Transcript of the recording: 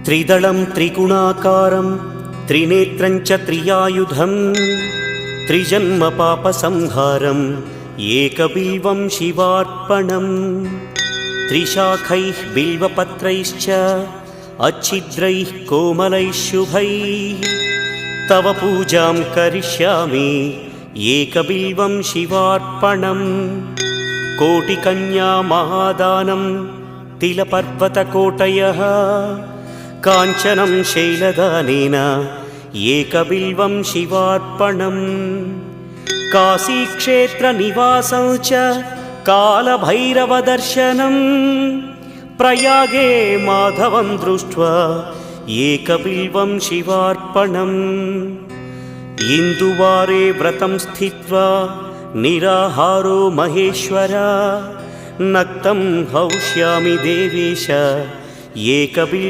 त्रिदलं त्रिगुणाकारं त्रिनेत्रं च त्रियायुधं त्रिजन्म पापसंहारम् एकबिल्वं शिवार्पणम् त्रिशाखैः बिल्वपत्रैश्च अच्छिद्रैः कोमलैः शुभैः तव पूजां करिष्यामि एकबिल्वं शिवार्पणम् कोटिकन्या महादानं तिलपर्वतकोटयः काञ्चनं शैलदानेन एकबिल्वं शिवार्पणम् काशीक्षेत्रनिवासं च कालभैरवदर्शनं प्रयागे माधवं दृष्ट्वा एकबिल्वं शिवार्पणम् इन्दुवारे व्रतं स्थित्वा निराहारो महेश्वर नक्तं हौष्यामि देवेश एकबिल्वं